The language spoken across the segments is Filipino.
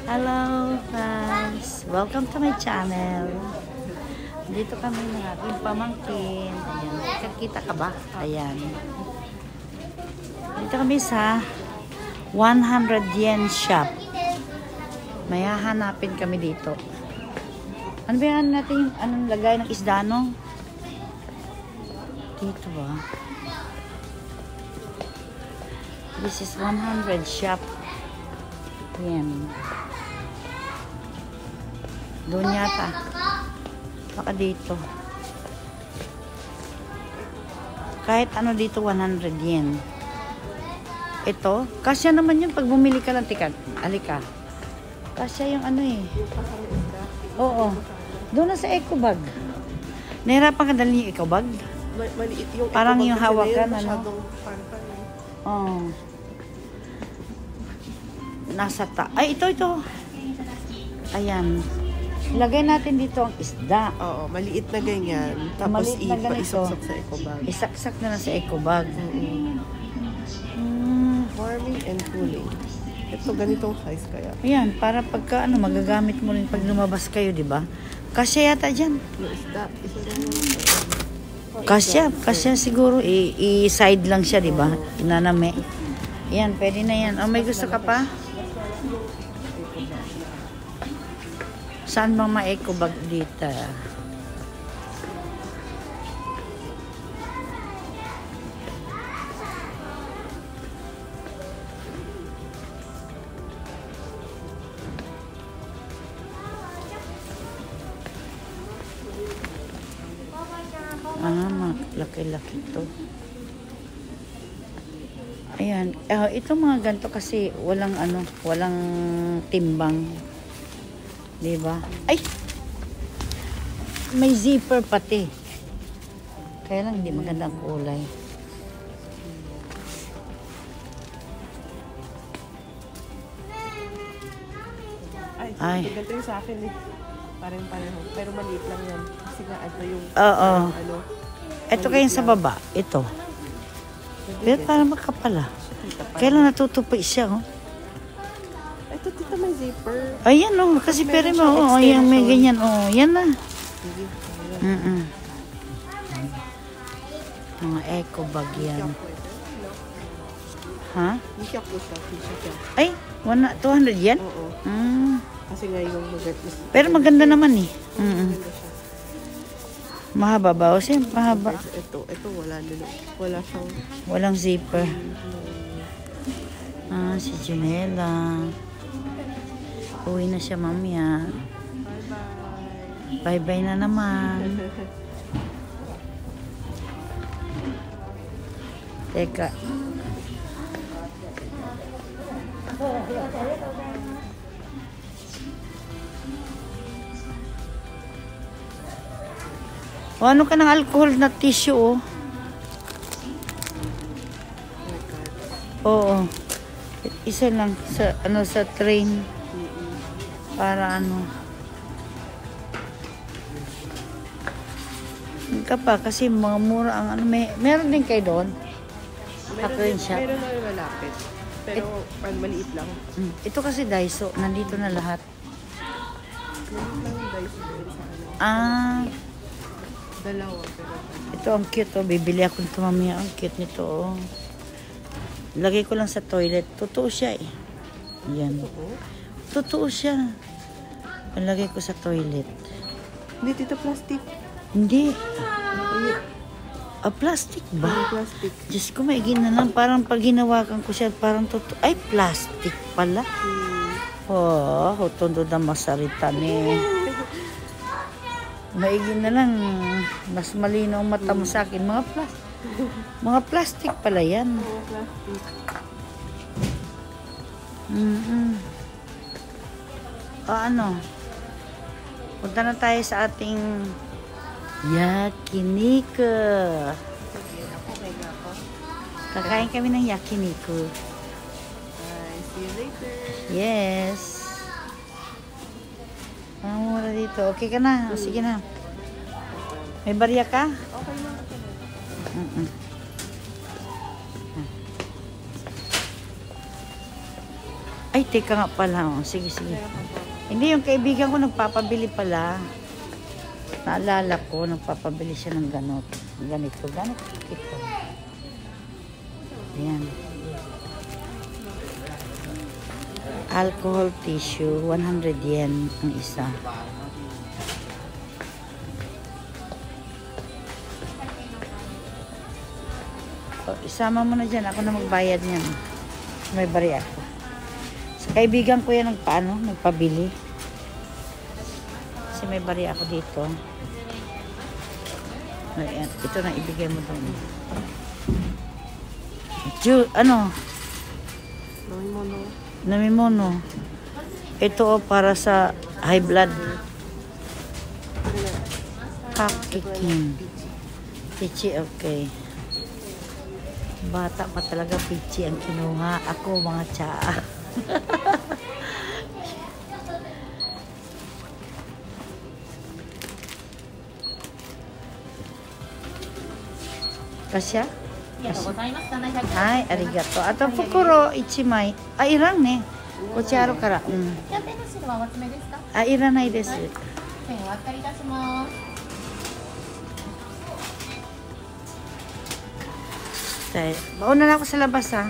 Hello guys! Welcome to my channel. Dito kami ng aking pamangkin. Ayan. Kakita ka ba? Ayan. Dito kami sa 100 yen shop. May hahanapin kami dito. Ano ba yan natin yung anong lagay ng isda, no? Dito ba? This is 100 shop. Ayan. Doon yata. Baka dito. Kahit ano dito, 100 yen. Ito, kasya naman yun pag bumili ka lang. Tika, alika. Kasya yung ano eh. Oo. Doon na sa eco bag. Nahirapan ka dalhin yung eco bag? Maliit yung parang eco bag yung hawakan, ano? masyadong pantay. Oo. Nasa Ay, ito. Ayan. Lagay natin dito ang isda. Oo, maliit na ganyan. Tapos Maliit na ganito. isaksak sa eco bag. Isaksak na sa eco bag. Warming and cooling. Ito, ganitong size kaya. Ayan, para pagka magagamit mo rin pag lumabas kayo, di ba? Kasya yata dyan. Yung isda, isa lang. Kasya siguro. I-side lang siya, di ba? Naname. Ayan, pwede na yan. Oh, may gusto ka pa? Saan bang ma-eco bag dito? Laki-laki to. Ayan. Itong mga ganito kasi walang walang timbang. Diba? Ay! May zipper pati. Kaya lang hindi maganda ang kulay. Ay. Ganito yung sa akin eh. Pareho. Pero maliit lang yan. Kasi nga ito yung ano. Ito kayo sa baba. Ito. Pero parang makapala. Kailan natutupi siya, oh? Ito, tita, may zipper. Ayan, oh. Kasi pero mo, oh. Ayan, may ganyan, oh. Yan na. Mga eco bag yan. Ha? Hindi siya po siya. Ay, 200 yan? Oo. Kasi nga yung pero maganda naman eh. Mahaba ba? O siya, mahaba. Ito wala siyang... Walang zipper. Si Junela. Uwi na siya mamaya. Bye-bye. Bye-bye na naman. Teka. O, ano ka ng alcohol na tissue, oh? Oo. Isa lang sa train. Para ka pa kasi mga mura ang meron din kayo doon. Meron na malapit. Pero maliit lang. Ito kasi Daiso, nandito na lahat. Maliit lang yung Daiso din sa dalawa. Ito ang cute, oh. Bibili ako nito mamaya. Ang cute nito, oh. Lagay ko lang sa toilet. Totoo siya, eh. Yan. Totoo siya. Lagay ko sa toilet. Hindi, tito, plastic. Hindi. Plastic ba? Plastic. Diyos ko, maigin na lang. Parang pag ginawakan ko siya, parang totoo. Ay, plastic pala. Oh, hutondo na masaritan, eh. Maigin na lang. Mas malinaw ang mata mo sa akin. Mga plastic pala yan. Punta na tayo sa ating yakiniku. Kakain kami ng yakiniku. See you later. Yes. Mura dito. Okay ka na? O, sige na. May barya ka? Okay lang. Ay, Teka nga pala. Oh. Sige, sige. Hindi, yung kaibigan ko nagpapabili pala. Naalala ko, nagpapabili siya ng ganito. Ganito. Ito. Ayan. Alcohol tissue, 100 yen ang isa. O, isama mo na dyan. Ako na magbayad niyan. May bari ako. Sa kaibigan ko yan nagpabili. Kasi may bari ako dito. Ayan. Ito na ibigay mo doon. Namimono. Ito para sa high blood. Kakikin. Pichi, okay. Bata pa talaga pichi ang kinuha. Ako mga tsaa. Kasya? Hai, arigato. Ato fukuro ichimai. Iran ne. Kocharo kara. Iranai desu. Bauna na ako sa labas ha.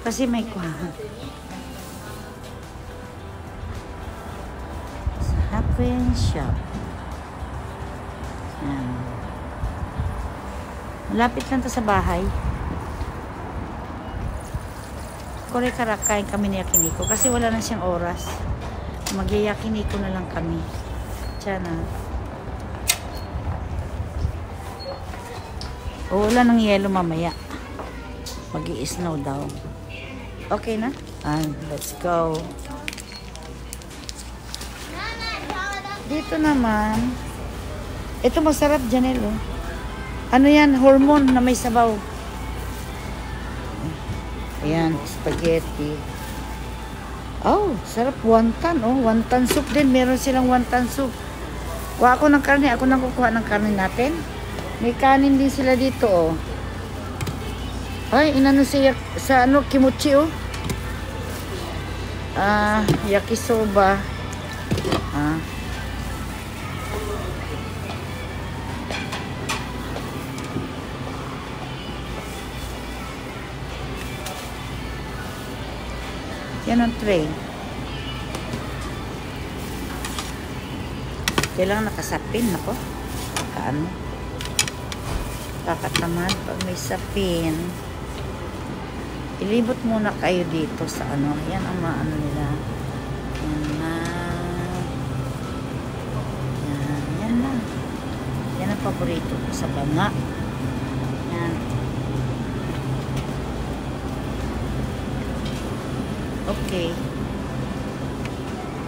Kasi may kuha. Sa Happen Shop. Ayan. Malapit lang to sa bahay. Kore kain kami ni Yakiniko. Kasi wala na siyang oras. Mag-yakiniko na lang kami. Tiyan na. O wala ng yelo mamaya. Mag-i-snow daw. Okay na? Let's go. Dito naman. Ito masarap, Janelle. Ano yan? Hormone na may sabaw. Ayan, spaghetti. Oh, sarap. Wonton, oh. Wonton soup din. Meron silang wonton soup. Kuha ako ng karne. Ako nang kukuha ng karne natin. May kanin din sila dito, oh. Ay, inano siya sa kimuchi, oh. Yakisoba. Yan ang tray. Kailangan nakasapin, ako. Kaano? Kakatamad pag may sapin. Ilibot muna kayo dito sa ano. Yan ang maano nila. Yan na. Yan na. Yan ang paborito ko sa banga. Yan. Okay.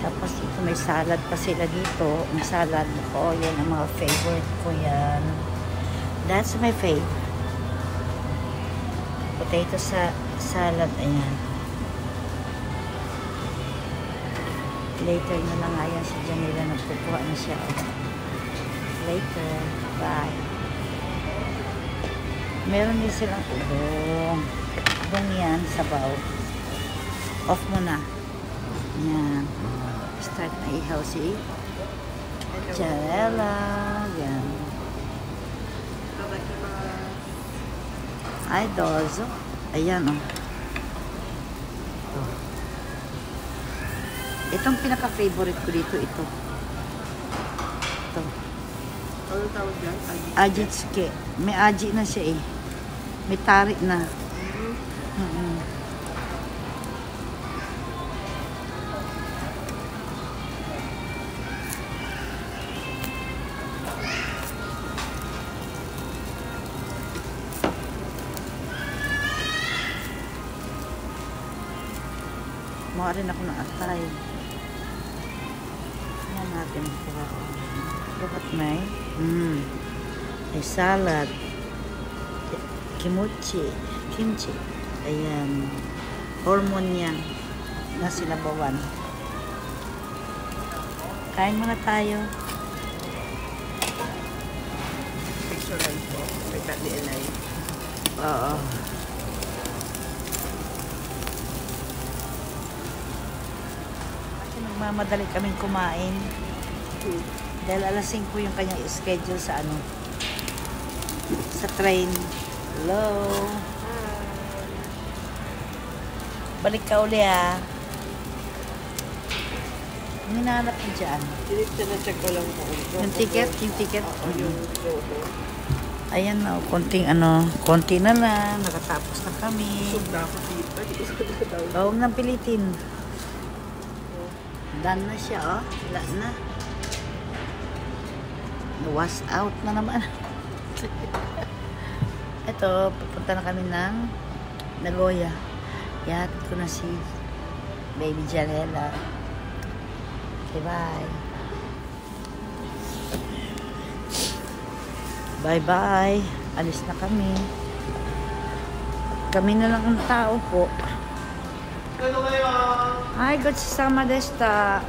Tapos ito may salad pa sila dito. May salad ko. Yan ang mga favorite ko yan. That's my favorite. Potato sa salad. Ayan. Later na lang nga yan si Janela. Nagpupuha na siya. Later. Bye. Meron din silang udong. Udong yan. Sabaw. Off mo na. Yan. Start na ihaw si Janela. Yan. Ay, dozo. Ayan, oh. Itong pinaka-favorite ko dito, ito. Ito. Ano tawag yan? Ajitsuke. May aji na siya, eh. May tarik na. Mukha rin ako ng atay. Yan natin. Look at may. May salad. Kimchi. Ayan. Hormone yan. Na sinabawan. Kain muna tayo. Picture po. May tat ni Elay. Oo. Nagmamadali kaming kumain. Dahil alas 5 yung kanyang schedule sa ano, sa train. Hello. Balik ka uli ha. Ang hinahanap mo dyan. Check ko lang po. Yung ticket? Yung Ayan na, konti na lang. Nakatapos na kami. na ako dito. Huwag nang pilitin. Done na siya, oh. Wala na. Was out na naman. Ito, pupunta na kami ng Nagoya. Ihatid ko na si Baby Janela. Okay, bye. Bye-bye. Alis na kami. Kami na lang ang tao po. Hi, gochusama deshita.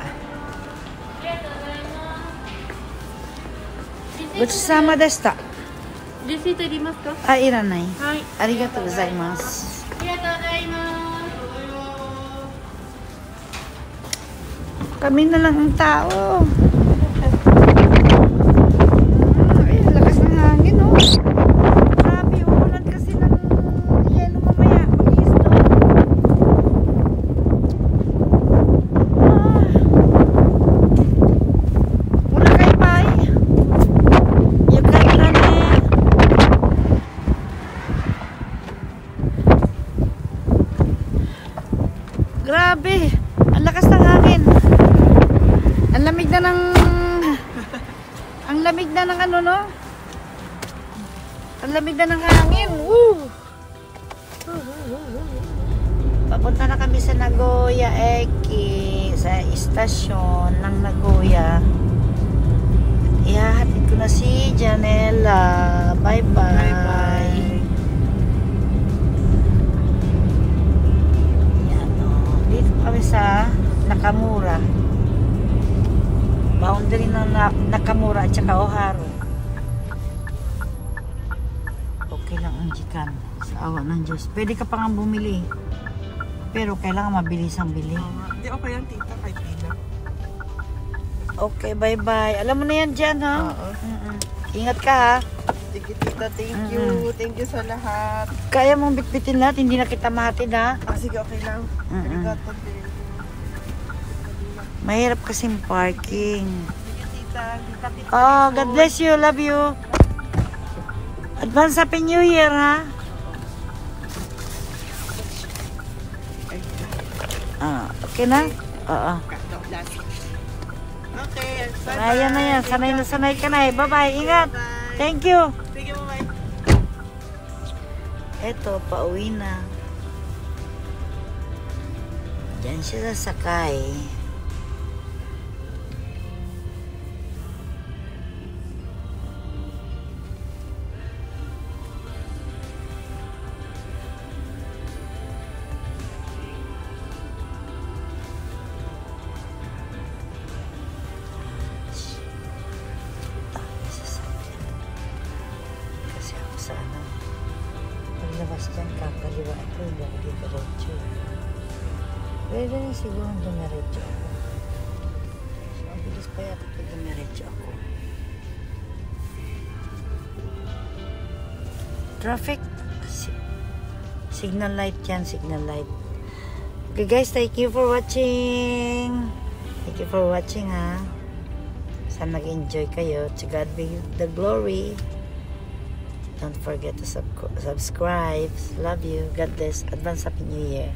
Gochusama deshita. レシートいりますか？あ、いらない。はい。ありがとうございます。ありがとうございます。 Kami na lang ang tao. Ay, lakas ng hangin, oh. Grabe, umulan kasi ng yelo mamaya. Mag-isto. Muna kayo, Pai. Yung ganda na eh. Grabe, ang lakas ng hangin. Ang lamig na ng ano, no? Ang lamig na ng hangin. Woo! Papunta na kami sa Nagoya Eki, sa istasyon ng Nagoya. Ihahatid ko na si Janela. Bye-bye. Yan, oh. Dito kami sa Nakamura. Boundary ng Nakamura at saka Oharu. Okay lang ang jikan. Sa awa ng Diyos. Pwede ka pa nga bumili. Pero kailangan mabilis ang bili. Hindi, okay yan, tita. Kahit pila. Okay, bye-bye. Alam mo na yan dyan, ha? Oo. Ingat ka, ha? Sige, tita. Thank you. Thank you sa lahat. Kaya mong bitbitin lahat. Hindi na kita mahatid, ha? Sige, okay lang. Arigato. Mahirap kasing parking. Sige, tita. Tita. Oh, God bless you. Love you. Advance Happy New Year, ha? Okay na? Oo. Okay. Ayan na yan. Sanay na sanay ka na eh. Bye-bye. Ingat. Thank you. Sige, bye-bye. Eto, pauwi na. Diyan siya sasakay. Kasi ako sa ano, paglabas dyan, kakaliwa ito, hindi ako dito diretso. Pwede rin siguro dumiretso ako. So, ang bilis pa yata pag dumiretso ako. Traffic. Signal light yan, signal light. Okay guys, thank you for watching. Thank you for watching, ha. Sana nag-enjoy kayo. To God be the glory. Don't forget to subscribe. Love you. God bless. Advance Happy New Year.